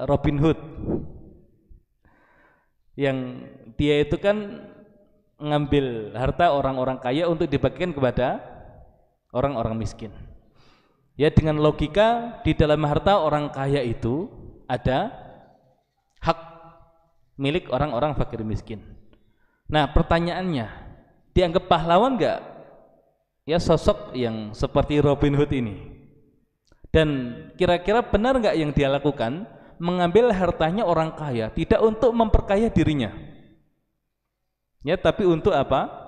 Robin Hood, yang dia itu kan ngambil harta orang-orang kaya untuk dibagikan kepada orang-orang miskin. Ya, dengan logika di dalam harta orang kaya itu ada hak milik orang-orang fakir miskin. Nah, pertanyaannya, dianggap pahlawan enggak ya sosok yang seperti Robin Hood ini? Dan kira-kira benar enggak yang dia lakukan, mengambil hartanya orang kaya tidak untuk memperkaya dirinya, ya, tapi untuk apa?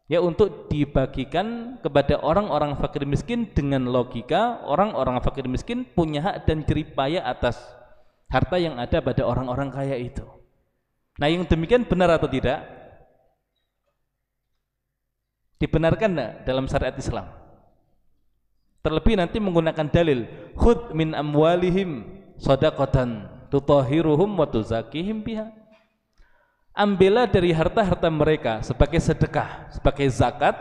Ya, untuk dibagikan kepada orang-orang fakir miskin dengan logika orang-orang fakir miskin punya hak dan jeripaya atas harta yang ada pada orang-orang kaya itu. Nah, yang demikian benar atau tidak? Dibenarkan enggak dalam syariat Islam? Terlebih nanti menggunakan dalil khudz min amwalihim shadaqatan tutahhiruhum wa tuzakihim biha. Ambillah dari harta-harta mereka sebagai sedekah, sebagai zakat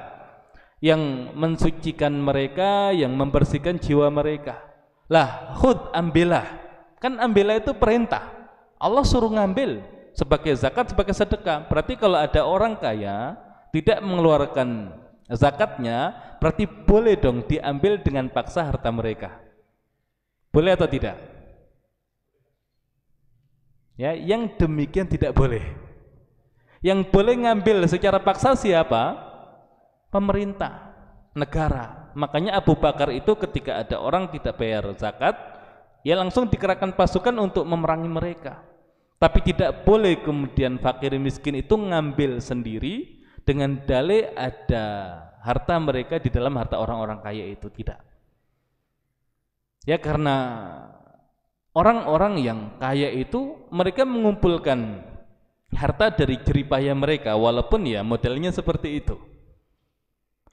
yang mensucikan mereka, yang membersihkan jiwa mereka. Lah, khudz, ambillah. Kan ambillah itu perintah. Allah suruh ngambil sebagai zakat, sebagai sedekah. Berarti kalau ada orang kaya tidak mengeluarkan zakatnya, berarti boleh dong diambil dengan paksa harta mereka. Boleh atau tidak? Ya, yang demikian tidak boleh. Yang boleh ngambil secara paksa siapa? Pemerintah, negara. Makanya Abu Bakar itu ketika ada orang tidak bayar zakat, ya langsung dikerahkan pasukan untuk memerangi mereka. Tapi tidak boleh kemudian fakir miskin itu ngambil sendiri dengan dalih ada harta mereka di dalam harta orang-orang kaya itu, tidak. Ya, karena orang-orang yang kaya itu mereka mengumpulkan harta dari jeripaya mereka, walaupun ya modelnya seperti itu.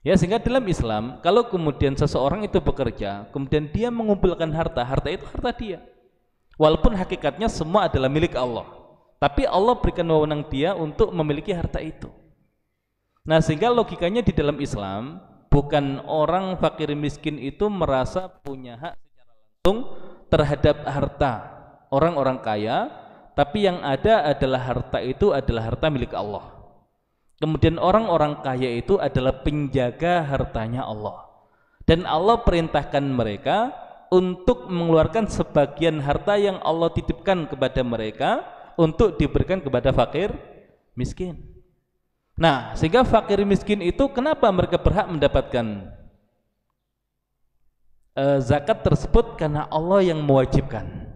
Ya, sehingga dalam Islam kalau kemudian seseorang itu bekerja, kemudian dia mengumpulkan harta, harta itu harta dia. Walaupun hakikatnya semua adalah milik Allah, tapi Allah berikan wewenang dia untuk memiliki harta itu. Nah, sehingga logikanya di dalam Islam bukan orang fakir miskin itu merasa punya hak secara langsung terhadap harta orang-orang kaya, tapi yang ada adalah harta itu adalah harta milik Allah. Kemudian orang-orang kaya itu adalah penjaga hartanya Allah, dan Allah perintahkan mereka untuk mengeluarkan sebagian harta yang Allah titipkan kepada mereka untuk diberikan kepada fakir miskin. Nah, sehingga fakir miskin itu kenapa mereka berhak mendapatkan zakat tersebut? Karena Allah yang mewajibkan,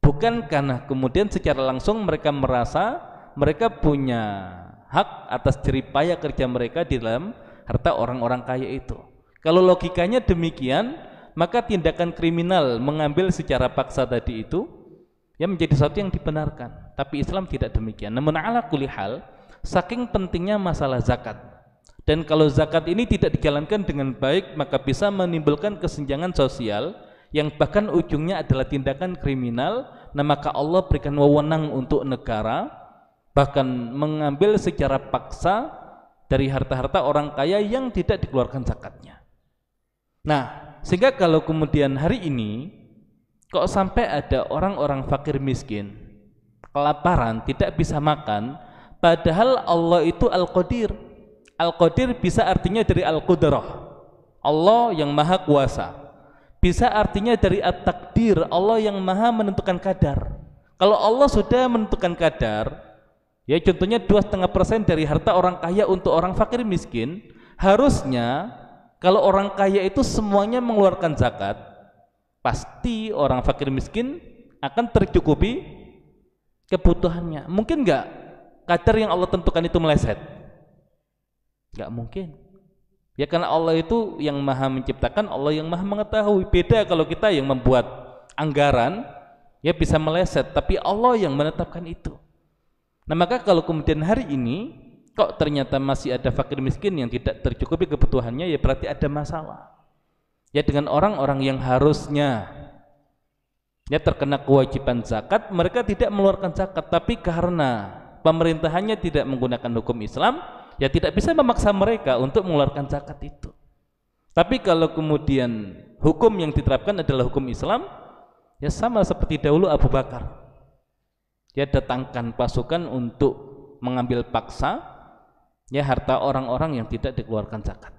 bukan karena kemudian secara langsung mereka merasa mereka punya hak atas jeripaya kerja mereka di dalam harta orang-orang kaya itu. Kalau logikanya demikian, maka tindakan kriminal mengambil secara paksa tadi itu ya menjadi sesuatu yang dibenarkan. Tapi Islam tidak demikian. Namun ala kulli hal, saking pentingnya masalah zakat, dan kalau zakat ini tidak dijalankan dengan baik, maka bisa menimbulkan kesenjangan sosial yang bahkan ujungnya adalah tindakan kriminal. Nah, maka Allah berikan wewenang untuk negara bahkan mengambil secara paksa dari harta-harta orang kaya yang tidak dikeluarkan zakatnya. Nah, sehingga kalau kemudian hari ini kok sampai ada orang-orang fakir miskin kelaparan, tidak bisa makan, padahal Allah itu Al-Qadir. Al-Qadir bisa artinya dari Al-Qudrah, Allah yang maha kuasa. Bisa artinya dari At-Takdir, Allah yang maha menentukan kadar. Kalau Allah sudah menentukan kadar, ya contohnya 2,5% dari harta orang kaya untuk orang fakir miskin, harusnya kalau orang kaya itu semuanya mengeluarkan zakat, pasti orang fakir miskin akan tercukupi kebutuhannya. Mungkin enggak kadar yang Allah tentukan itu meleset? Enggak mungkin. Ya, karena Allah itu yang maha menciptakan, Allah yang maha mengetahui. Beda kalau kita yang membuat anggaran, ya bisa meleset, tapi Allah yang menetapkan itu. Nah, maka kalau kemudian hari ini kok ternyata masih ada fakir miskin yang tidak tercukupi kebutuhannya, ya berarti ada masalah. Ya, dengan orang-orang yang harusnya ya terkena kewajiban zakat, mereka tidak mengeluarkan zakat, tapi karena pemerintahannya tidak menggunakan hukum Islam, ya tidak bisa memaksa mereka untuk mengeluarkan zakat itu. Tapi kalau kemudian hukum yang diterapkan adalah hukum Islam, Ya sama seperti dahulu Abu Bakar. Dia datangkan pasukan untuk mengambil paksa ya harta orang-orang yang tidak dikeluarkan zakat.